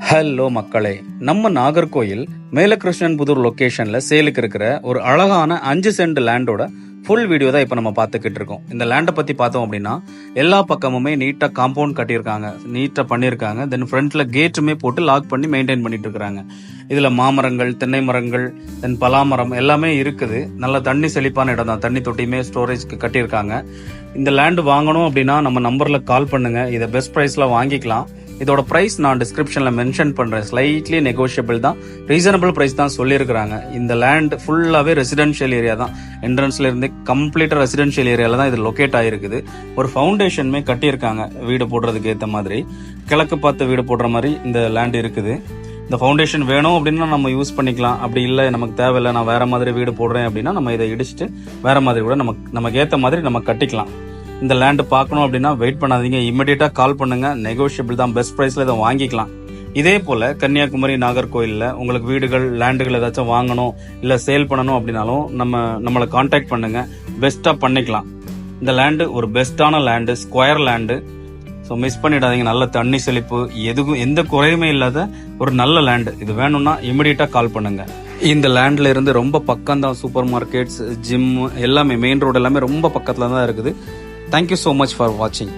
Hello மக்களே, நம்ம நாகர்கோயில் மேலகிருஷ்ணன்புதூர் லொகேஷன்ல சேலுக்கு இருக்கிற ஒரு அழகான 5 சென்ட் லேண்டோட ஃபுல் வீடியோ தான் இப்போ நம்ம பார்த்துக்கிட்டு இருக்கோம். இந்த லேண்டை பத்தி பார்த்தோம் அப்படின்னா எல்லா பக்கமுமே நீட்டா காம்பவுண்ட் கட்டியிருக்காங்க, நீட்டா பண்ணியிருக்காங்க. தென் ஃப்ரண்ட்ல கேட்டுமே போட்டு லாக் பண்ணி மெயின்டைன் பண்ணிட்டு இருக்காங்க. இதுல மாமரங்கள், தென்னை மரங்கள், தென் பலாமரம் எல்லாமே இருக்குது. நல்ல தண்ணி செழிப்பான இடம் தான். தண்ணி தொட்டியுமே ஸ்டோரேஜ்க்கு கட்டியிருக்காங்க. இந்த லேண்ட் வாங்கணும் அப்படின்னா நம்ம நம்பர்ல கால் பண்ணுங்க. இதை பெஸ்ட் பிரைஸ்ல வாங்கிக்கலாம். இதோட பிரைஸ் நான் டிஸ்கிரிப்ஷன்ல மென்ஷன் பண்றேன். ஸ்லைட்லி நெகோஷியபிள் தான், ரீசனபிள் பிரைஸ் தான் சொல்லியிருக்காங்க. இந்த லேண்ட் ஃபுல்லாவே ரெசிடென்ஷியல் ஏரியா தான். என்ட்ரன்ஸ்ல இருந்து கம்ப்ளீட்டா ரெசிடென்ஷியல் ஏரியால தான் இது லொகேட் ஆயிருக்குது. ஒரு ஃபவுண்டேஷனுமே கட்டியிருக்காங்க வீடு போடுறதுக்கு ஏற்ற மாதிரி. கிழக்கு பார்த்து வீடு போடுற மாதிரி இந்த லேண்ட் இருக்குது. இந்த ஃபவுண்டேஷன் வேணும் அப்படின்னா நம்ம யூஸ் பண்ணிக்கலாம். அப்படி இல்லை நமக்கு தேவையில்லை, நான் வேற மாதிரி வீடு போடுறேன் அப்படின்னா நம்ம இதை இடிச்சுட்டு வேற மாதிரி கூட நமக்கு ஏற்ற மாதிரி நம்ம கட்டிக்கலாம். இந்த லேண்ட் பார்க்கணும் அப்படின்னா வெயிட் பண்ணாதீங்க, இமிடியேட்டா கால் பண்ணுங்க. நெகோஷியபிள் தான், பெஸ்ட் பிரைஸ்ல இதை வாங்கிக்கலாம். இதே போல கன்னியாகுமரி, நாகர்கோயில்ல உங்களுக்கு வீடுகள், லேண்டுகள் ஏதாச்சும் வாங்கணும் இல்ல சேல் பண்ணணும் அப்படின்னாலும் நம்மளை கான்டாக்ட் பண்ணுங்க. பெஸ்டா பண்ணிக்கலாம். இந்த லேண்டு ஒரு பெஸ்டான land, square land. So miss பண்ணிடாதீங்க. நல்ல தண்ணி செழிப்பு, எந்த குறையுமே இல்லாத ஒரு நல்ல லேண்டு. இது வேணும்னா இமிடியேட்டா கால் பண்ணுங்க. இந்த லேண்ட்ல இருந்து ரொம்ப பக்கம் தான் சூப்பர் மார்க்கெட்ஸ், ஜிம் எல்லாமே, மெயின் ரோடு எல்லாமே ரொம்ப பக்கத்துல தான் இருக்குது. Thank you so much for watching.